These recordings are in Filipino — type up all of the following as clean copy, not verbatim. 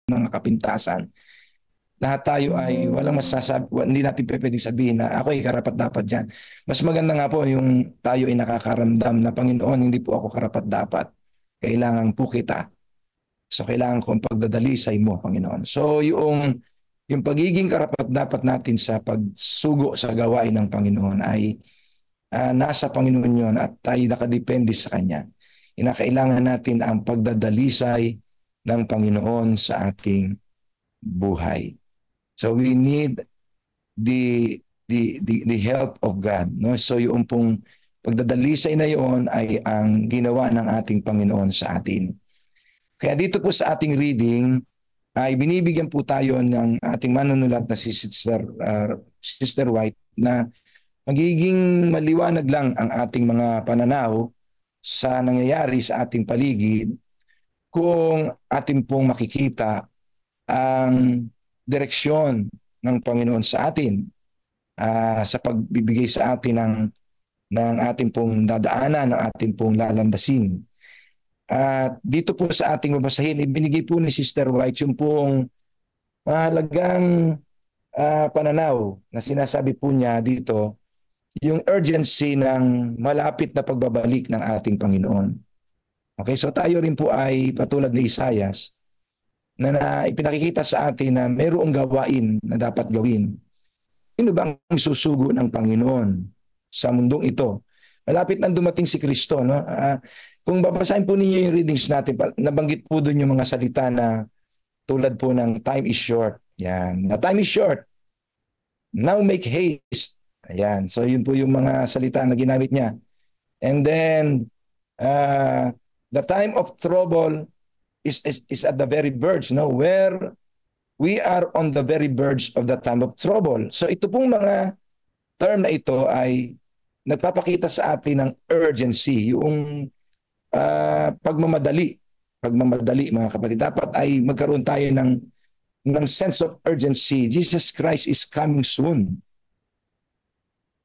mga kapintasan. Lahat tayo ay walang masasabi, hindi natin pwedeng sabihin na ako ay karapat-dapat dyan. Mas maganda nga po yung tayo ay nakakaramdam na Panginoon, hindi po ako karapat-dapat. Kailangan po kita. So kailangan ko ang pagdadalisay mo, Panginoon. So yung pagiging karapat-dapat natin sa pagsugo sa gawain ng Panginoon ay nasa Panginoon yun at tayo nakadepende sa Kanya. Inakailangan natin ang pagdadalisay ng Panginoon sa ating buhay. So we need the help of God, no? So yung pong pagdadalisay na yon ay ang ginawa ng ating Panginoon sa atin. Kaya dito po sa ating reading ay binibigyan po tayo ng ating manunulat na si Sister White na magiging maliwanag lang ang ating mga pananaw sa nangyayari sa ating paligid kung ating pong makikita ang direksyon ng Panginoon sa atin sa pagbibigay sa atin ng ating pong dadaanan, ng ating pong lalandasin. At dito po sa ating babasahin, ibinigay po ni Sister White yung pong mahalagang pananaw na sinasabi po niya dito, yung urgency ng malapit na pagbabalik ng ating Panginoon. Okay, so tayo rin po ay patulad ni Isaias, na ipinakikita sa atin na mayroong gawain na dapat gawin. Sino bang susugo ng Panginoon sa mundong ito? Malapit nang dumating si Kristo. No? Kung babasahin po ninyo yung readings natin, nabanggit po doon yung mga salita na tulad po ng time is short. Yan. The time is short. Now make haste. Ayan. So yun po yung mga salita na ginamit niya. And then, the time of trouble is at the very verge, no? Where we are on the very verge of the time of trouble. So ito pong mga term na ito ay nagpapakita sa atin ng urgency, yung pagmamadali mga kapatid. Dapat ay magkaroon tayo ng sense of urgency. Jesus Christ is coming soon.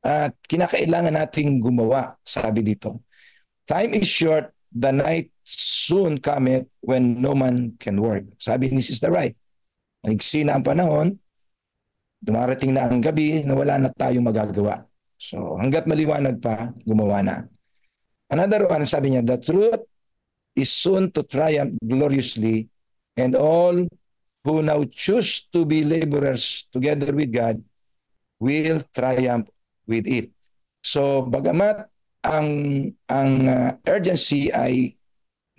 At kinakailangan nating gumawa, sabi dito. Time is short, the night soon cometh when no man can work. Sabi ni Sister Wright, nagsi na ang panahon, dumarating na ang gabi na wala na tayong magagawa. So hanggat maliwanag pa, gumawa na. Another one, sabi niya, the truth is soon to triumph gloriously, and all who now choose to be laborers together with God will triumph with it. So bagamat ang urgency ay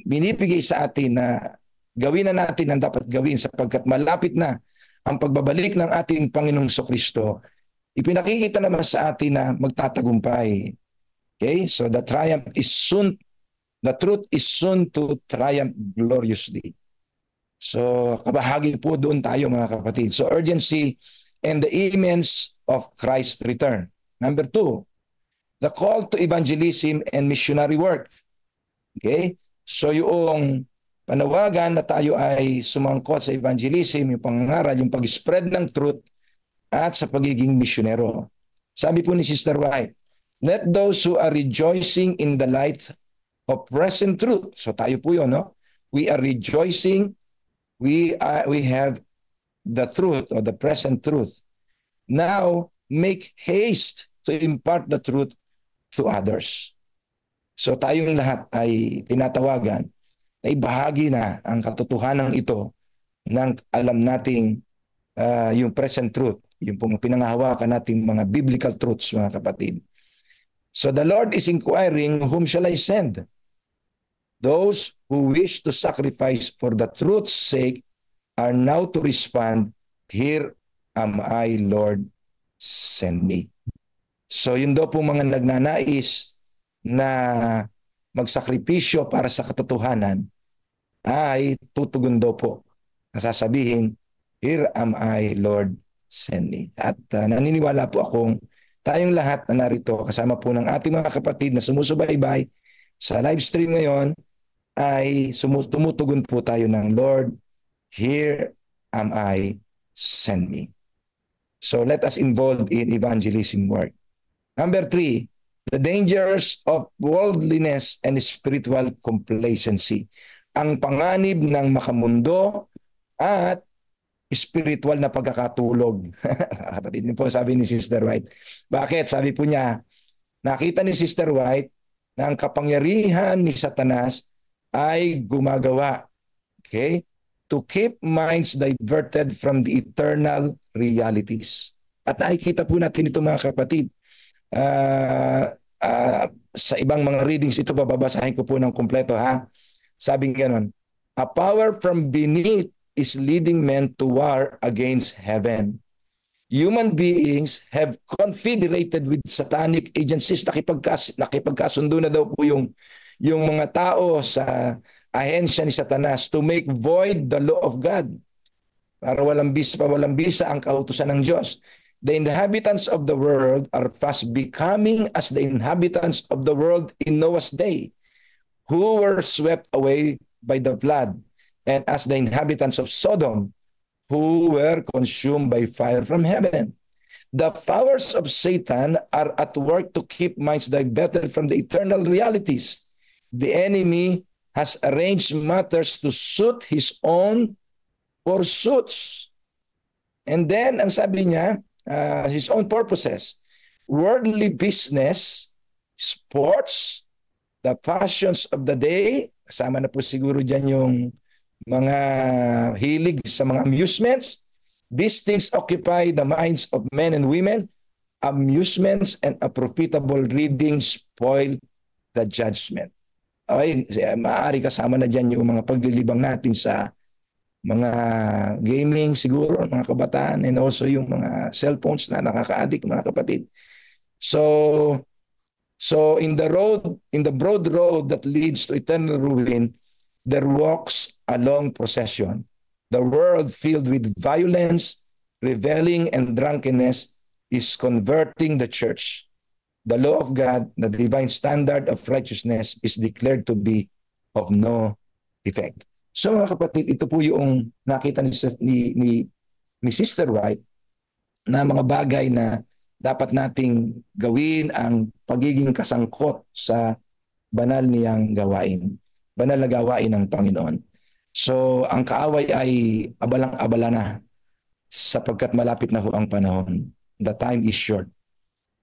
binibigay sa atin na gawin na natin ang dapat gawin sapagkat malapit na ang pagbabalik ng ating Panginoong Kristo, ipinakikita naman sa atin na magtatagumpay. Okay? So the truth is soon to triumph gloriously. So kabahagi po doon tayo mga kapatid. So urgency and the imminence of Christ's return. Number 2, the call to evangelism and missionary work. Okay? So yung panawagan na tayo ay sumangkot sa evangelism, yung pangaral, yung pag-spread ng truth at sa pagiging misyonero. Sabi po ni Sister White, let those who are rejoicing in the light of present truth. So tayo po yun, no? We are rejoicing, we have the truth or the present truth. Now, make haste to impart the truth to others. So tayong lahat ay tinatawagan na ibahagi na ang katotohanan ito ng alam nating yung present truth, yung pinangahawakan nating mga biblical truths, mga kapatid. So the Lord is inquiring, whom shall I send? Those who wish to sacrifice for the truth's sake are now to respond, here am I, Lord, send me. So yun daw po mga nagnanais na magsakripisyo para sa katotohanan ay tutugon daw po. Nasasabihin, here am I, Lord, send me. At naniniwala po akong tayong lahat na narito kasama po ng ating mga kapatid na sumusubaybay sa live stream ngayon ay tumutugon po tayo ng Lord, here am I, send me. So let us involve in evangelism work. Number 3, the dangers of worldliness and spiritual complacency. Ang panganib ng makamundo at spiritual na pagkakatulog. Kapatid niyo po, sabi ni Sister White. Bakit? Sabi po niya, nakita ni Sister White na ang kapangyarihan ni Satanas ay gumagawa, okay, to keep minds diverted from the eternal realities. At nakikita po natin ito, mga kapatid. Sa ibang mga readings ito, babasahin ko po ng kumpleto, ha. Sabi ganon, a power from beneath is leading men to war against heaven. Human beings have confederated with satanic agencies. Nakipagkasundo na daw po yung mga tao sa ahensya ni Satanas to make void the law of God. Para walang bisa ang kautusan ng Diyos. The inhabitants of the world are fast becoming as the inhabitants of the world in Noah's day, who were swept away by the flood, and as the inhabitants of Sodom, who were consumed by fire from heaven. The powers of Satan are at work to keep minds diverted from the eternal realities. The enemy has arranged matters to suit his own pursuits. And then, ang sabi niya, his own purposes, worldly business, sports, the passions of the day, kasama na po siguro dyan yung mga hilig sa mga amusements. These things occupy the minds of men and women. Amusements and a profitable reading spoil the judgment. Okay, maaari kasama na dyan yung mga paglilibang natin sa mga gaming siguro, mga kabataan, and also yung mga cellphones na nakaka-addict, mga kapatid. So in the broad road that leads to eternal ruin, there walks a long procession. The world filled with violence, reveling, and drunkenness is converting the church. The law of God, the divine standard of righteousness, is declared to be of no effect. So mga kapatid, ito po yung nakita ni Sister White na mga bagay na dapat nating gawin ang pagiging kasangkot sa banal niyang gawain. Banal na gawain ng Panginoon. So ang kaaway ay abalang-abala na sapagkat malapit na ho ang panahon. The time is short.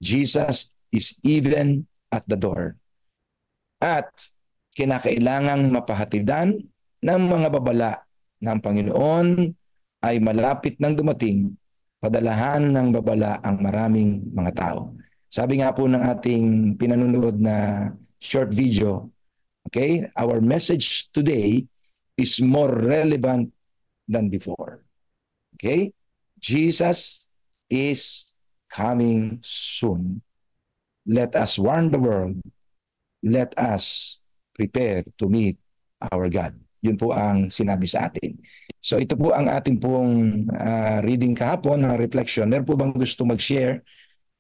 Jesus is even at the door. At kinakailangang mapahatidan ng mga babala ng Panginoon ay malapit nang dumating, padalahan ng babala ang maraming mga tao. Sabi nga po ng ating pinanonood na short video, okay, our message today is more relevant than before. Okay? Jesus is coming soon. Let us warn the world. Let us prepare to meet our God. Yun po ang sinabi sa atin. So ito po ang ating pong reading kahapon, na reflection. Meron po bang gusto mag-share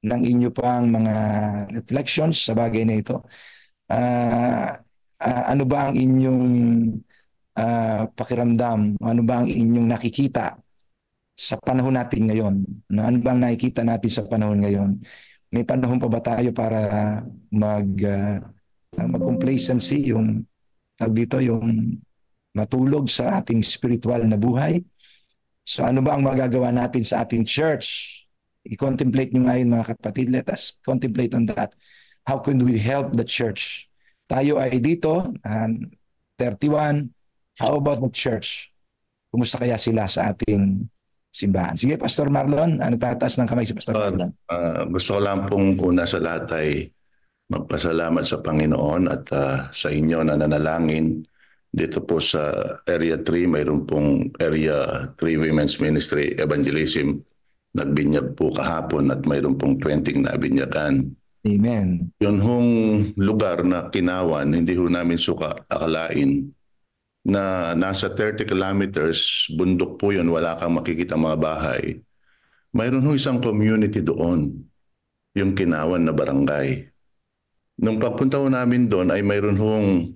ng inyo pang mga reflections sa bagay na ito? Ano ba ang inyong pakiramdam? Ano ba ang inyong nakikita sa panahon natin ngayon? Ano ba ang nakikita natin sa panahon ngayon? May panahon pa ba tayo para mag-complacency, yung dito, yung matulog sa ating spiritual na buhay? So ano ba ang magagawa natin sa ating church? I-contemplate nyo ngayon, mga kapatid. Let us contemplate on that. How can we help the church? Tayo ay dito, 31. How about the church? Kumusta kaya sila sa ating simbahan? Sige, Pastor Marlon, tataas ng kamay si Pastor Marlon. Gusto ko lang pong una sa lahat ay magpasalamat sa Panginoon at sa inyo na nanalangin. Dito po sa Area 3, mayroon pong Area 3 Women's Ministry Evangelism. Nagbinyag po kahapon at mayroon pong 20 na binyagan. Amen. Yun hong lugar na Kinawan, hindi ho namin akalain na nasa 30 kilometers, bundok po yun, wala kang makikita mga bahay. Mayroon ho isang community doon, yung Kinawan na barangay. Nung pagpunta ho namin doon ay mayroon hong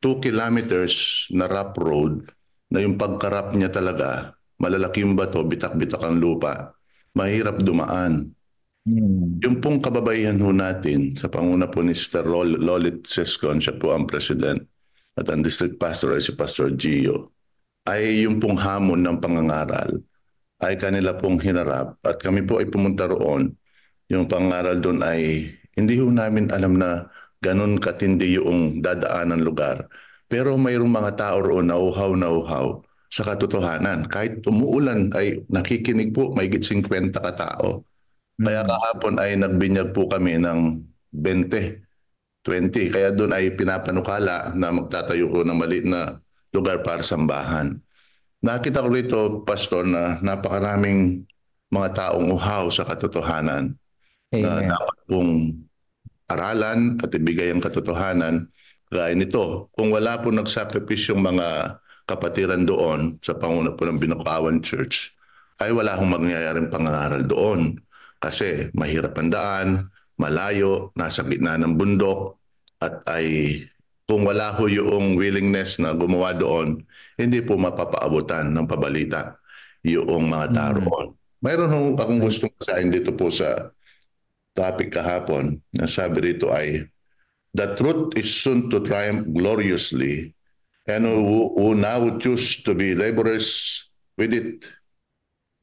2 kilometers na rough road na yung pagkarap niya talaga, malalaki yung bato, bitak-bitak ang lupa, mahirap dumaan. Yung pong kababaihan ho natin, sa panguna po ni Sister Lolit Sescon, siya po ang president, at ang district pastor ay si Pastor Gio. ay yung pong hamon ng pangangaral ay kanila pong hinarap at kami po ay pumunta roon. Yung pangaral doon ay hindi ho namin alam na ganun katindi yung dadaanan lugar. Pero mayroong mga tao roon na uhaw sa katotohanan. Kahit umuulan ay nakikinig po may 50 katao. Kaya Mm. kahapon ay nagbinyag po kami ng 20, 20. Kaya doon ay pinapanukala na magtatayo ko ng maliit na lugar para sambahan. Nakita ko rito, Pastor, na napakaraming mga taong uhaw sa katotohanan na Amen. dapat pong aralan at ibigay ang katotohanan. Gaya nito, kung wala po nagsakripisyong mga kapatiran doon sa panguna po ng Binukawan Church, ay wala akong mangyayaring pangangaral doon. Kasi mahirap ang daan, malayo, nasa gitna ng bundok, at ay kung wala ho yung willingness na gumawa doon, hindi po mapapaabutan ng pabalita yung mga tao Mm. roon. Mayroon ho akong gustong kasahin dito po sa topic kahapon na sabi rito ay the truth is soon to triumph gloriously and who now choose to be laborers with it,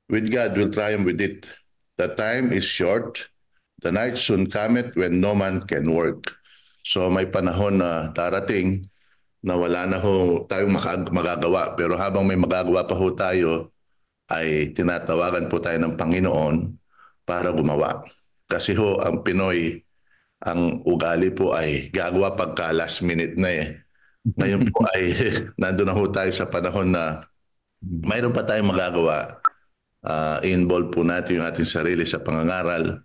with God will triumph with it. The time is short, the night soon cometh when no man can work. So may panahon na darating na wala na ho tayong magagawa. Pero habang may magagawa pa ho tayo, ay tinatawagan po tayo ng Panginoon para gumawa. Kasi ho, ang Pinoy, ang ugali po ay gagawa pagka last minute na eh. Ngayon po ay nandun na ho tayo sa panahon na mayroon pa tayong magagawa. I-involve po natin yung ating sarili sa pangangaral.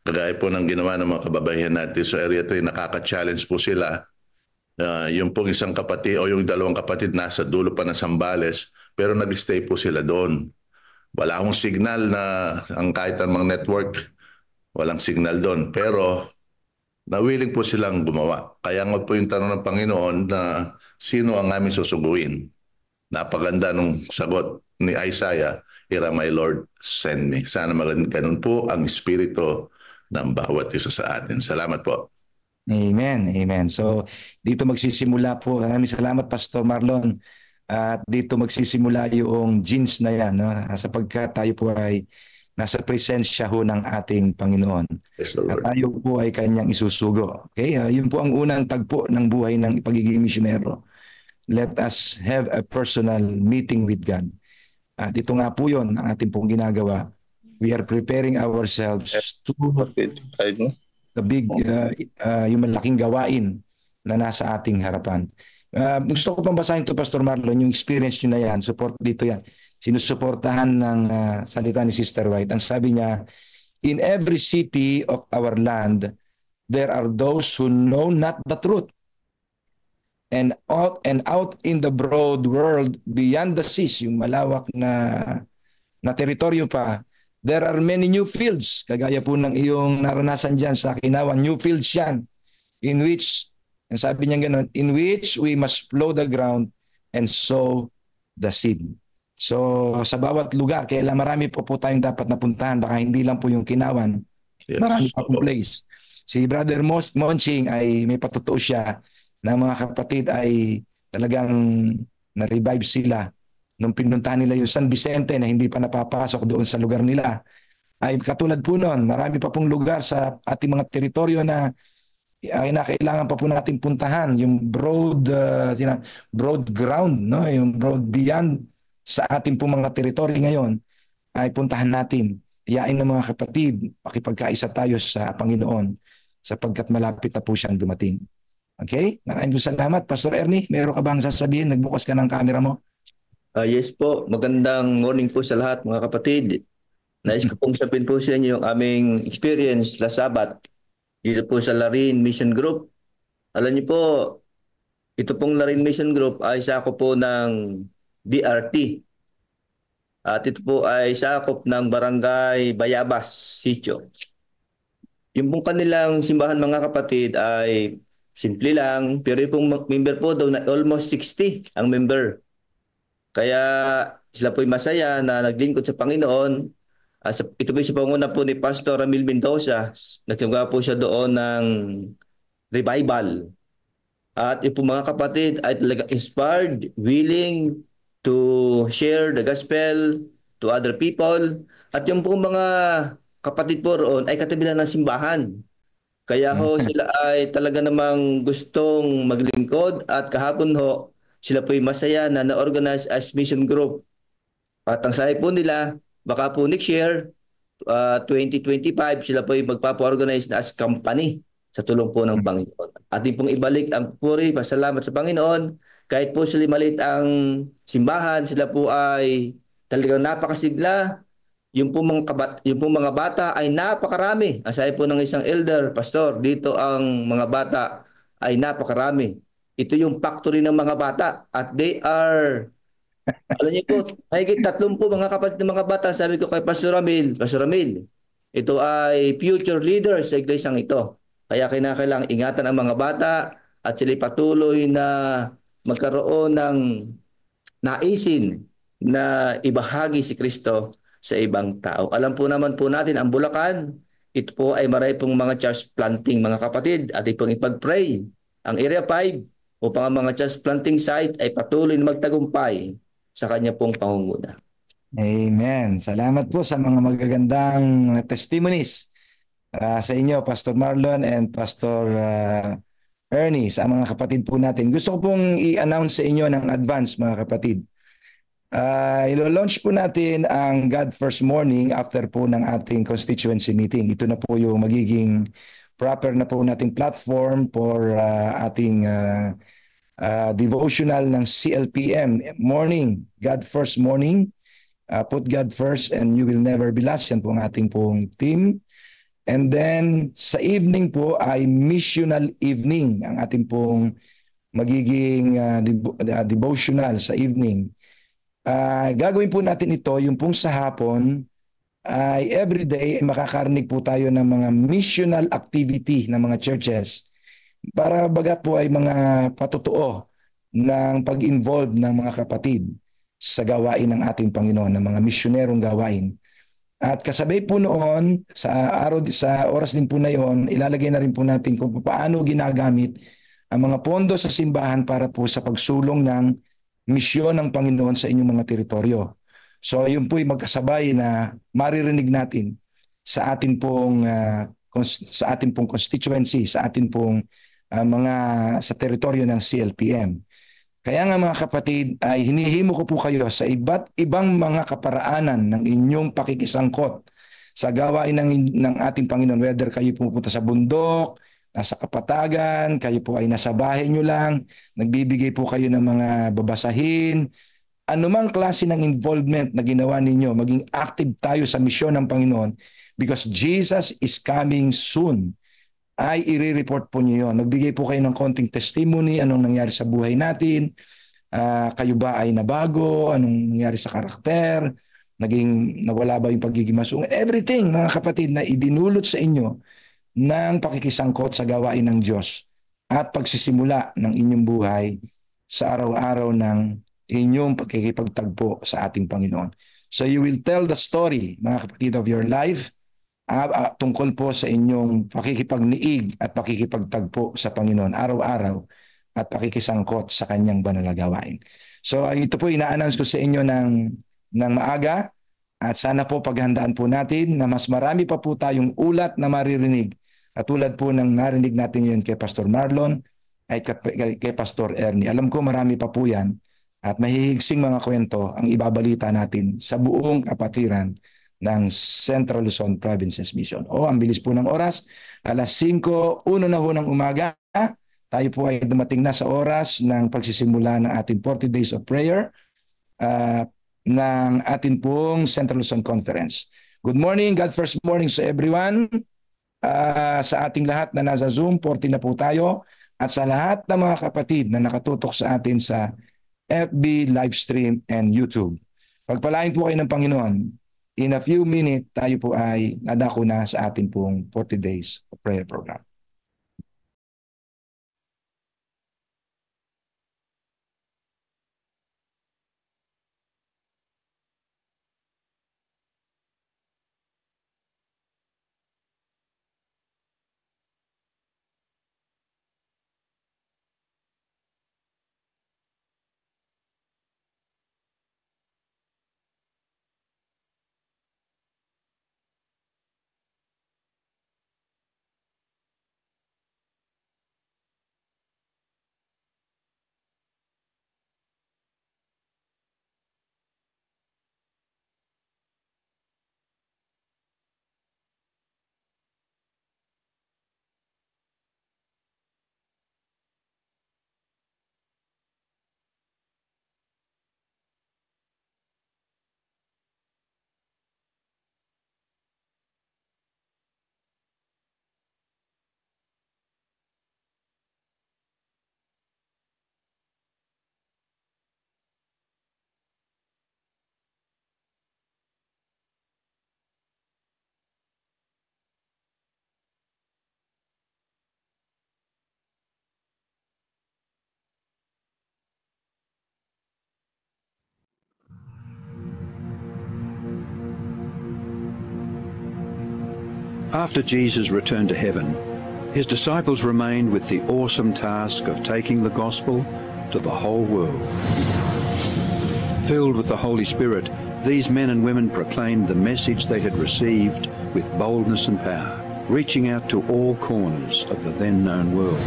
Kagaya po ng ginawa ng mga kababaihan natin sa Area 3, nakaka-challenge po sila. Yung pong isang kapatid o yung dalawang kapatid nasa dulo pa ng Sambales, pero nag-stay po sila doon. Wala akong signal na ang kahit anong network, walang signal doon. Pero willing po silang gumawa. Kaya nga po yung tanong ng Panginoon na sino ang aming susuguin? Napaganda nung sagot ni Isaiah, "Here my Lord, send me." Sana ganun po ang espiritu ng bawat isa sa atin. Salamat po. Amen. Amen. So, dito magsisimula po. Maraming salamat, Pastor Marlon. At dito magsisimula yung genes na yan, no? Sapagkat tayo po ay nasa presensya ho ng ating Panginoon. Praise the At Lord. tayo po ay kanyang isusugo. Okay? Yun po ang unang tagpo ng buhay ng pagiging misyonero. Let us have a personal meeting with God. At ito nga po yun ang ating pong ginagawa. We are preparing ourselves to the big, yung malaking gawain na nasa ating harapan. Gusto ko pang basahin to, Pastor Marlon, yung experience nyo na yan. Support dito yan. Sinusuportahan ng salita ni Sister White. Ang sabi niya, in every city of our land, there are those who know not the truth. And out in the broad world, beyond the seas, yung malawak na teritoryo pa, there are many new fields. Kagaya po ng iyong naranasan dyan sa Kinawan, new fields yan, in which, ang sabi niya gano'n, in which we must plow the ground and sow the seed. So, sa bawat lugar, kaya marami po tayong dapat napuntahan, baka hindi lang po yung Kinawan, Yes. marami pa pong place. Si Brother Monching ay may patotoo siya na mga kapatid ay talagang na-revive sila nung pinuntahan nila yung San Vicente na hindi pa napapasok doon sa lugar nila. Ay katulad po noon, marami pa pong lugar sa ating mga teritoryo na ay kailangan pa po natin puntahan, yung broad ground, no, yung broad beyond sa ating po mga teritoryo ngayon ay puntahan natin. Iyain ng mga kapatid, makipagkaisa tayo sa Panginoon sapagkat malapit na po siyang dumating. Okay? Maraming salamat. Pastor Ernie, meron ka bang sasabihin? Nagbukas ka ng camera mo. Yes po, magandang morning po sa lahat mga kapatid. Nais ko pong sabihin po sa inyo yung aming experience last Sabat dito po sa Larin Mission Group. Alam niyo po, ito pong Larin Mission Group ay sakop po ng BRT. At ito po ay sakop ng Barangay Bayabas, Sitio. Yung pong kanilang simbahan mga kapatid ay simple lang, pero yung pong member po daw na almost 60 ang member. Kaya sila po'y masaya na naglingkod sa Panginoon. Ito po sa panguna po ni Pastor Ramil Mendoza. Nagsimula po siya doon ng revival. At yung po mga kapatid ay talaga inspired, willing, to share the gospel to other people. At yung pong mga kapatid po roon ay katabi lang ng simbahan. Kaya ho sila ay talaga namang gustong maglingkod at kahapon ho sila po'y masaya na na-organize as mission group. At ang sabi po nila, baka po next year, 2025, sila po'y magpapa-organize na as company sa tulong po ng Panginoon. Ating pong ibalik ang puri, pasalamat sa Panginoon. Kahit po sila maliit ang simbahan, sila po ay talagang napakasigla. Yung pong mga bata ay napakarami. Aside po ng isang elder, pastor, dito ang mga bata ay napakarami. Ito yung factory ng mga bata at they are, alam niyo po, mahigit 30 mga kapatid ng mga bata. Sabi ko kay Pastor Ramil, ito ay future leaders sa iglesang ito. Kaya kinakailangan ingatan ang mga bata at sila patuloy na magkaroon ng naisin na ibahagi si Kristo sa ibang tao. Alam po naman po natin ang Bulacan, ito po ay maray pong mga church planting mga kapatid at ipong ipag-pray ang Area 5 upang ang mga church planting site ay patuloy na magtagumpay sa kanya pong pangunguna. Amen. Salamat po sa mga magagandang testimonies sa inyo, Pastor Marlon and Pastor Ernie, sa mga kapatid po natin. Gusto ko pong i-announce sa inyo ng advance, mga kapatid. Ilo-launch po natin ang God First Morning after po ng ating constituency meeting. Ito na po yung magiging proper na po nating platform for ating devotional ng CLPM morning, God First Morning. Put God first and you will never be last. Yan po ang ating pong team. And then sa evening po ay missional evening, ang ating pong magiging devotional sa evening. Gagawin po natin ito, yung pong sa hapon, ay everyday ay makakarinig po tayo ng mga missional activity ng mga churches para baga po ay mga patutuo ng pag-involve ng mga kapatid sa gawain ng ating Panginoon, ng mga misyonerong gawain. At kasabay po noon, sa oras din po na yon, ilalagay na rin po natin kung paano ginagamit ang mga pondo sa simbahan para po sa pagsulong ng misyon ng Panginoon sa inyong mga teritoryo. So yun po yung magkasabay na maririnig natin sa atin pong constituency, sa atin pong mga sa teritoryo ng CLPM. Kaya nga mga kapatid, ay hinihimo ko po kayo sa iba't ibang mga kaparaanan ng inyong pakikisangkot sa gawain ng ating Panginoon. Whether kayo pupunta sa bundok, nasa kapatagan, kayo po ay nasa bahay nyo lang, nagbibigay po kayo ng mga babasahin, anumang klase ng involvement na ginawa ninyo, maging active tayo sa misyon ng Panginoon because Jesus is coming soon. Ay i-report po niyo yun. Magbigay po kayo ng konting testimony, anong nangyari sa buhay natin, kayo ba ay nabago, anong nangyari sa karakter, nawala ba yung pagiging masung. Everything, mga kapatid, na idinulot sa inyo ng pakikisangkot sa gawain ng Diyos at pagsisimula ng inyong buhay sa araw-araw ng inyong pagkikipagtagpo sa ating Panginoon. So you will tell the story, mga kapatid, of your life tungkol po sa inyong pakikipagniig at pakikipagtagpo sa Panginoon araw-araw at pakikisangkot sa kanyang banal na gawain. So ito po ina-announce ko sa inyo ng maaga at sana po paghandaan po natin na mas marami pa po tayong ulat na maririnig at tulad po ng narinig natin yun kay Pastor Marlon ay kay Pastor Ernie. Alam ko marami pa po yan at mahihigsing mga kwento ang ibabalita natin sa buong kapatiran ng Central Luzon Provinces Mission. Ang bilis po ng oras. 5:01 na ho ng umaga. Tayo po ay dumating na sa oras ng pagsisimula ng ating 40 days of prayer ng ating pong Central Luzon Conference. Good morning, God First Morning sa everyone. Sa ating lahat na nasa Zoom, 40 na po tayo. At sa lahat ng mga kapatid na nakatutok sa atin sa FB, Livestream, and YouTube. Pagpalain po kayo ng Panginoon. In a few minutes, tayo po ay nadako na sa ating pong 40 days of prayer program. After Jesus returned to heaven, his disciples remained with the awesome task of taking the gospel to the whole world. Filled with the Holy Spirit, these men and women proclaimed the message they had received with boldness and power, reaching out to all corners of the then known world.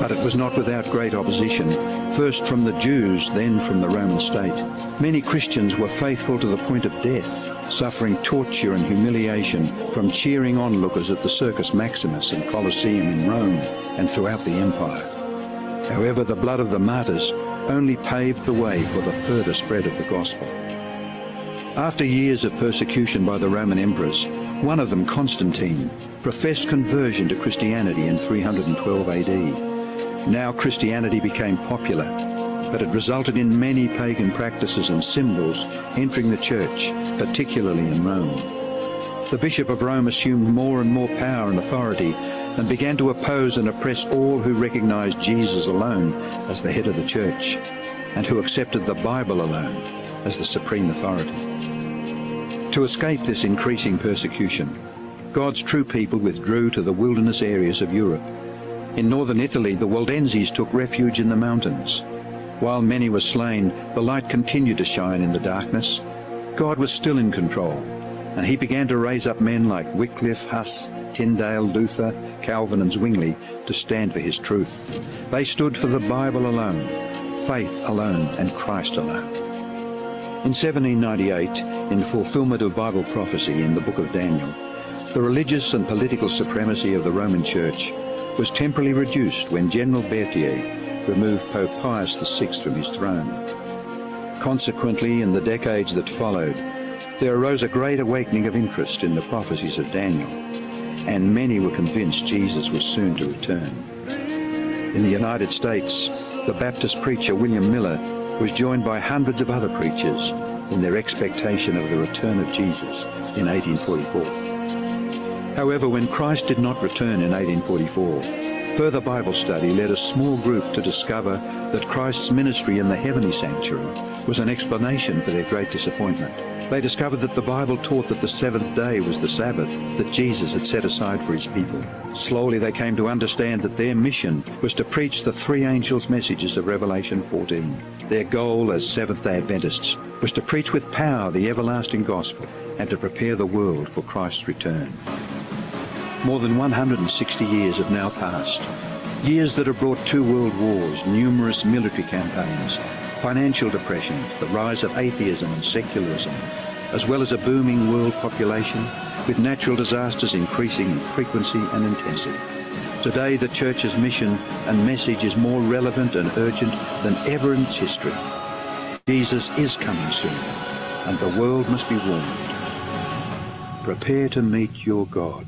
But it was not without great opposition, first from the Jews, then from the Roman state. Many Christians were faithful to the point of death, suffering torture and humiliation from cheering onlookers at the Circus Maximus and Colosseum in Rome and throughout the empire. However, the blood of the martyrs only paved the way for the further spread of the gospel. After years of persecution by the Roman emperors, one of them, Constantine, professed conversion to Christianity in 312 AD. Now Christianity became popular, but it resulted in many pagan practices and symbols entering the church, particularly in Rome. The Bishop of Rome assumed more and more power and authority and began to oppose and oppress all who recognized Jesus alone as the head of the church and who accepted the Bible alone as the supreme authority. To escape this increasing persecution, God's true people withdrew to the wilderness areas of Europe. In northern Italy, the Waldenses took refuge in the mountains. While many were slain, the light continued to shine in the darkness. God was still in control, and he began to raise up men like Wycliffe, Huss, Tyndale, Luther, Calvin and Zwingli to stand for his truth. They stood for the Bible alone, faith alone and Christ alone. In 1798, in fulfillment of Bible prophecy in the book of Daniel, the religious and political supremacy of the Roman Church was temporarily reduced when General Berthier removed Pope Pius VI from his throne. Consequently, in the decades that followed, there arose a great awakening of interest in the prophecies of Daniel, and many were convinced Jesus was soon to return. In the United States, the Baptist preacher William Miller was joined by hundreds of other preachers in their expectation of the return of Jesus in 1844. However, when Christ did not return in 1844, further Bible study led a small group to discover that Christ's ministry in the heavenly sanctuary was an explanation for their great disappointment. They discovered that the Bible taught that the seventh day was the Sabbath that Jesus had set aside for his people. Slowly they came to understand that their mission was to preach the three angels' messages of Revelation 14. Their goal as Seventh-day Adventists was to preach with power the everlasting gospel and to prepare the world for Christ's return. More than 160 years have now passed, years that have brought 2 world wars, numerous military campaigns, financial depressions, the rise of atheism and secularism, as well as a booming world population, with natural disasters increasing in frequency and intensity. Today, the Church's mission and message is more relevant and urgent than ever in its history. Jesus is coming soon, and the world must be warned. Prepare to meet your God.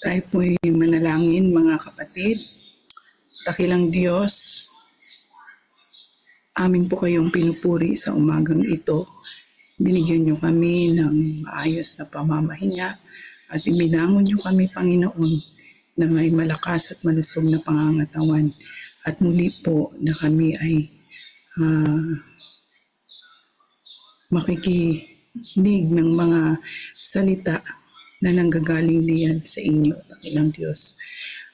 Tayo po'y manalangin, mga kapatid. Dakilang Diyos, amin po kayong pinupuri sa umagang ito. Binigyan niyo kami ng maayos na pamamahinga at ibinangon niyo kami, Panginoon, na may malakas at malusog na pangangatawan. At muli po na kami ay makikinig ng mga salita na nanggagaling diyan sa inyo, dakilang Diyos.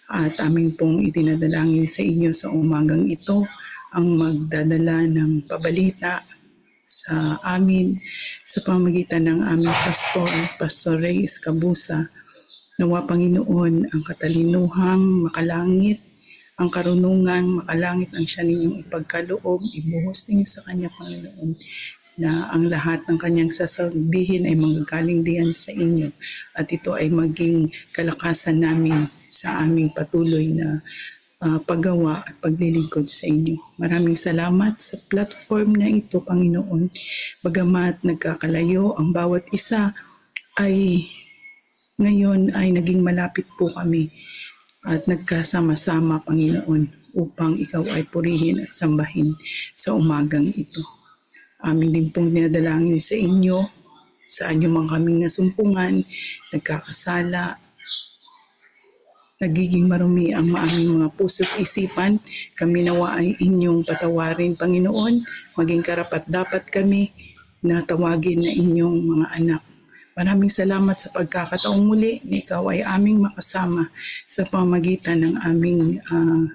At amin pong itinadalangin sa inyo sa umagang ito ang magdadala ng pabalita sa amin sa pamamagitan ng aming Pastor Ray Escabusa. Nawa, Panginoon, ang katalinuhang makalangit, ang karunungan makalangit ang siya ninyong ipagkaloob, ibuhos ninyo sa kanya, Panginoon, na ang lahat ng kanyang sasabihin ay manggagaling diyan sa inyo at ito ay maging kalakasan namin sa aming patuloy na paggawa at paglilingkod sa inyo. Maraming salamat sa platform na ito, Panginoon. Bagamat nagkakalayo ang bawat isa, ay ngayon ay naging malapit po kami at nagkasama-sama, Panginoon, upang ikaw ay purihin at sambahin sa umagang ito. Amin din pong dinadalangin sa inyo, sa inyo mga kaming nasumpungan, nagkakasala, nagiging marumi ang aming mga puso't isipan. Kami nawa ay inyong patawarin, Panginoon. Maging karapat-dapat kami na tawagin na inyong mga anak. Maraming salamat sa pagkakataong muli na ikaw ay aming makasama sa pamamagitan ng aming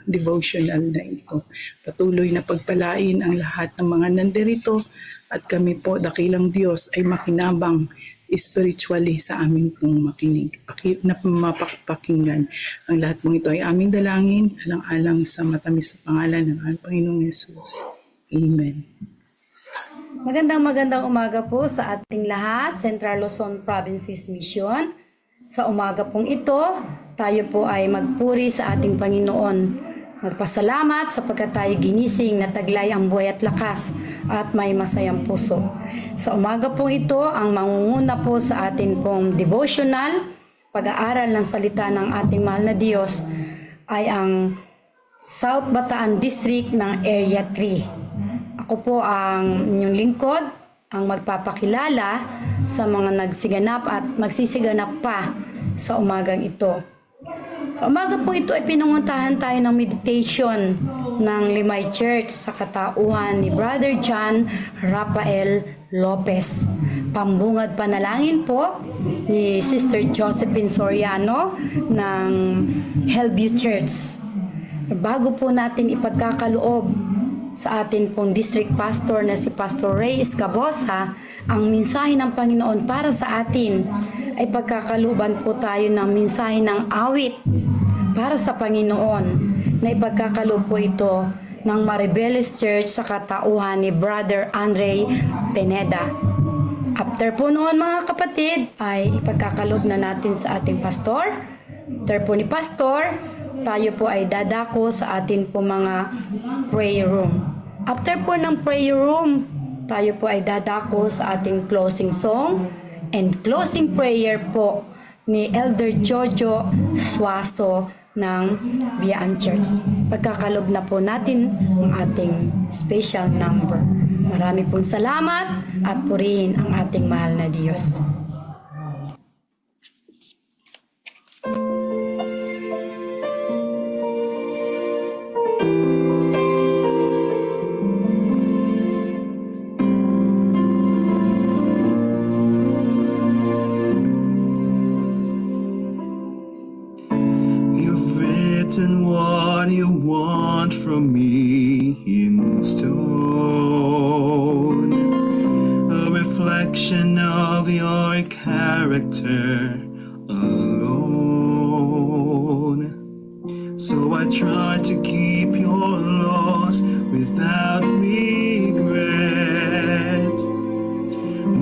devotional na ito. Patuloy na pagpalain ang lahat ng mga nandirito at kami po, dakilang Diyos, ay makinabang spiritually sa aming pong makinig, na mapakpakinggan. Ang lahat mong ito ay aming dalangin, alang-alang sa matamis na pangalan ng aming Panginoong Yesus. Amen. Magandang umaga po sa ating lahat, Central Luzon Provinces Mission. Sa umaga pong ito, tayo po ay magpuri sa ating Panginoon. Magpasalamat sapagkat tayo ginising na taglay ang buhay at lakas at may masayang puso. Sa umaga pong ito, ang mangunguna po sa ating pong devotional, pag-aaral ng salita ng ating mahal na Diyos, ay ang South Bataan District ng Area 3. Ako po ang inyong lingkod, ang magpapakilala sa mga nagsiganap at magsisiganap pa sa umagang ito. Sa umaga po ito ay pinanguntahan tayo ng meditation ng Limay Church sa katauhan ni Brother John Rafael Lopez. Pambungad panalangin po ni Sister Josephine Soriano ng Hellview Church. Bago po natin ipagkakaloob sa atin pong district pastor na si Pastor Ray Escabusa ang mensahe ng Panginoon para sa atin, ay pagkakaluban po tayo ng mensahe ng awit para sa Panginoon, na ipagkakaloob po ito ng Maribeles Church sa katauhan ni Brother Andre Pineda. After po noon, mga kapatid, ay ipagkakaloob na natin sa ating pastor. After po ni pastor, tayo po ay dadako sa atin po mga prayer room. After po ng prayer room, tayo po ay dadako sa ating closing song and closing prayer po ni Elder Jojo Suaso ng Biyaan Church. Pagkakalob na po natin ang ating special number. Marami pong salamat at purihin ang ating mahal na Diyos. And what you want from me in stone, a reflection of your character alone. So I try to keep your laws without regret,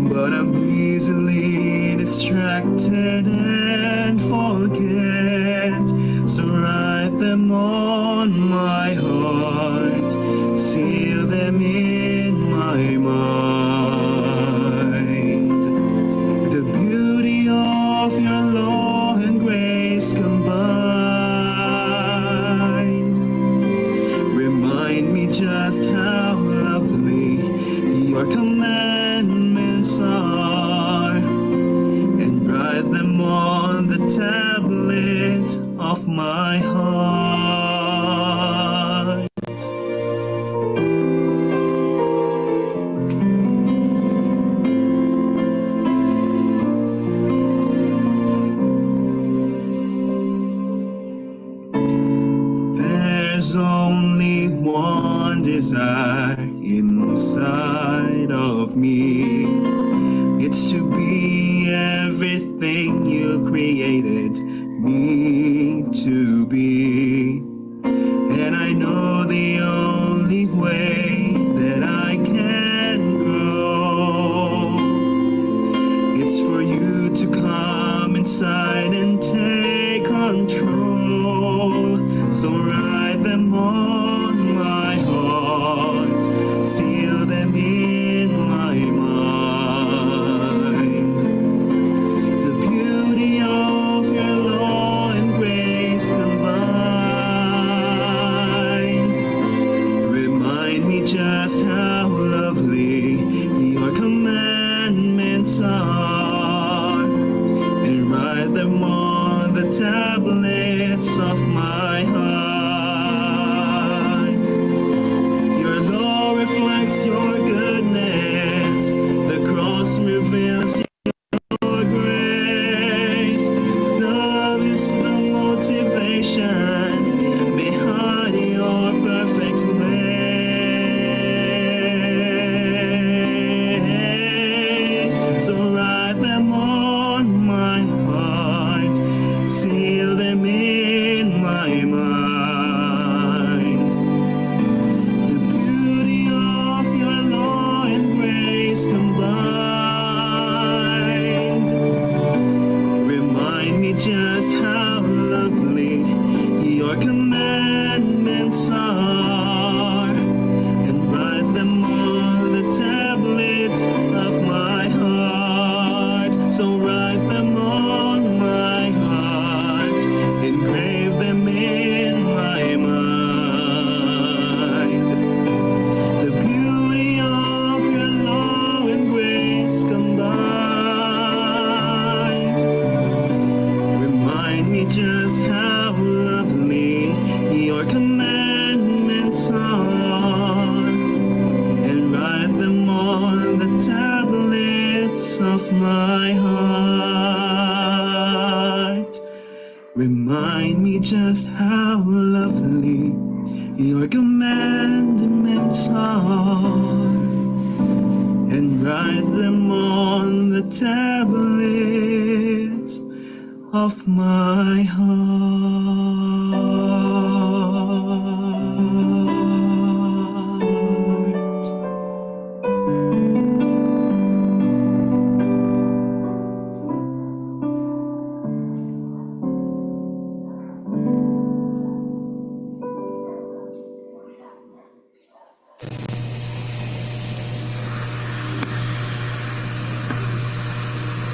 but I'm easily distracted and forget. So write them on my heart, seal them in my mind. The beauty of your law and grace grace combined. Remind me just how lovely your commandments are, and write them on the tablet of my heart. There's only one desire inside of me. It's to be everything you created me to be. And I know the only way that I can grow, it's for you to come inside and take control. So write them on my heart, seal them in my mind. The beauty of your law and grace combined. Remind me just how lovely your commandments are, and write them on the tablets of my heart. Your law reflects your goodness, the cross reveals your grace. Love is the motivation behind your perfect ways. So write them on my heart, seal them in my mind. The beauty of your law and grace combined. Remind me just how lovely your commandments are, and write them on the tablets of my heart. So write them on my heart, engrave them in my mind. The beauty of your law and grace combined. Remind me just how lovely your commandments are, and write them on the tablets of my heart. Remind me just how lovely your commandments are, and write them on the tablets of my heart.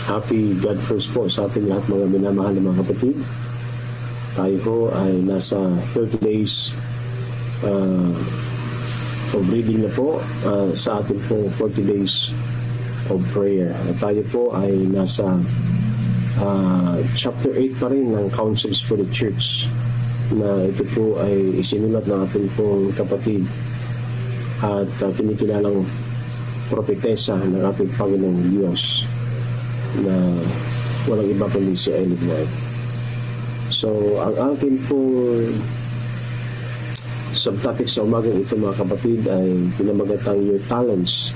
Happy God First po sa ating lahat mga minamahal na mga kapatid. Tayo po ay nasa 30 days of reading na po sa ating po 40 days of prayer. At tayo po ay nasa chapter 8 pa rin ng Counsels for the Church, na ito po ay isinulat ng ating pong kapatid at kinikilalang propetesa ng ating Panginoong Diyos, na walang iba kundi si Ellen White. So, ang akin pong subtopic sa umagang ito mga kapatid ay pinamagatang Your Talents,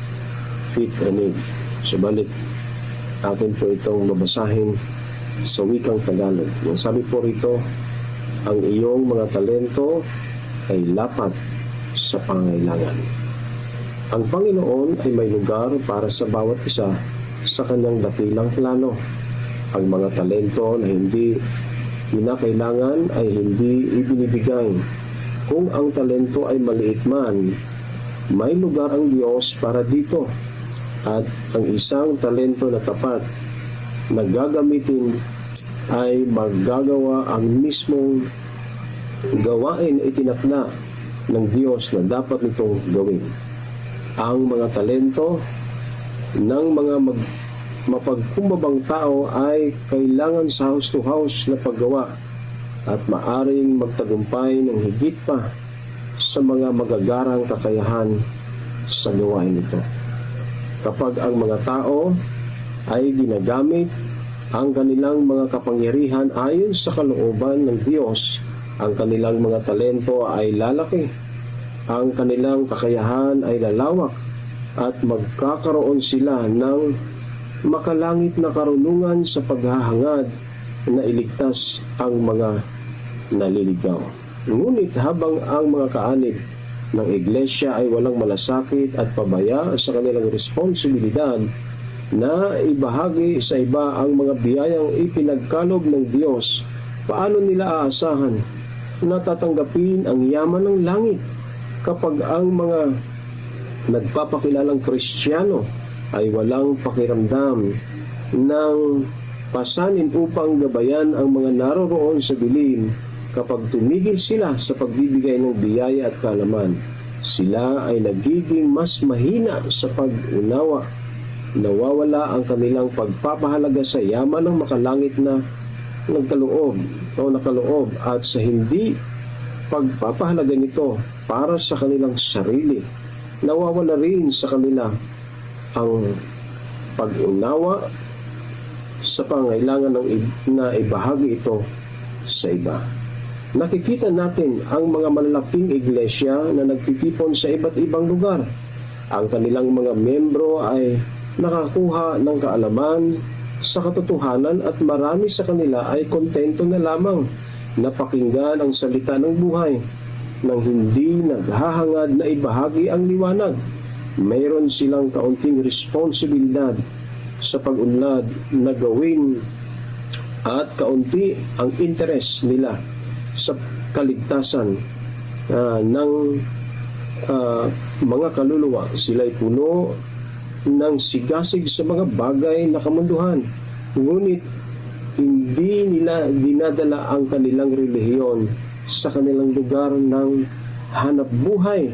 Fit and Need. Subalit, atin po itong babasahin sa wikang Tagalog. Yung sabi po rito, ang iyong mga talento ay lapat sa pangailangan. Ang Panginoon ay may lugar para sa bawat isa sa kanyang dakilang plano. Ang mga talento na hindi kinakailangan ay hindi ibinibigay. Kung ang talento ay maliit man, may lugar ang Diyos para dito. At ang isang talento na tapat na gagamitin ay magagawa ang mismong gawain na itinakda ng Diyos na dapat nitong gawin. Ang mga talento ng mga mapagkumbabang tao ay kailangan sa house-to-house na paggawa at maaring magtagumpay ng higit pa sa mga magagarang kakayahan sa gawain ito. Kapag ang mga tao ay ginagamit ang kanilang mga kapangyarihan ayon sa kalooban ng Diyos, ang kanilang mga talento ay lalaki, ang kanilang kakayahan ay lalawak, at magkakaroon sila ng makalangit na karunungan sa paghahangad na iligtas ang mga naliligaw. Ngunit habang ang mga kaanib ng iglesia ay walang malasakit at pabaya sa kanilang responsibilidad na ibahagi sa iba ang mga biyayang ipinagkalob ng Diyos, paano nila aasahan na tatanggapin ang yaman ng langit kapag ang mga nagpapakilalang Kristiyano ay walang pakiramdam ng pasanin upang gabayan ang mga naroroon sa dilim? Kapag tumigil sila sa pagbibigay ng biyaya at kaalaman, sila ay nagiging mas mahina sa pag-unawa. Nawawala ang kanilang pagpapahalaga sa yaman ng makalangit na nakaloob at sa hindi pagpapahalaga nito para sa kanilang sarili. Nawawala rin sa kanila ang pag-unawa sa pangailangan na ibahagi ito sa iba. Nakikita natin ang mga malalaking iglesia na nagtitipon sa iba't ibang lugar. Ang kanilang mga membro ay nakakuha ng kaalaman sa katotohanan at marami sa kanila ay kontento na lamang na pakinggan ang salita ng buhay nang hindi naghahangad na ibahagi ang liwanag. Mayroon silang kaunting responsibilidad sa pag-unlad na gawin at kaunti ang interes nila sa kaligtasan ng mga kaluluwa. Sila'y puno ng sigasig sa mga bagay na kamunduhan, ngunit hindi nila dinadala ang kanilang relihiyon sa kanilang lugar ng hanap buhay.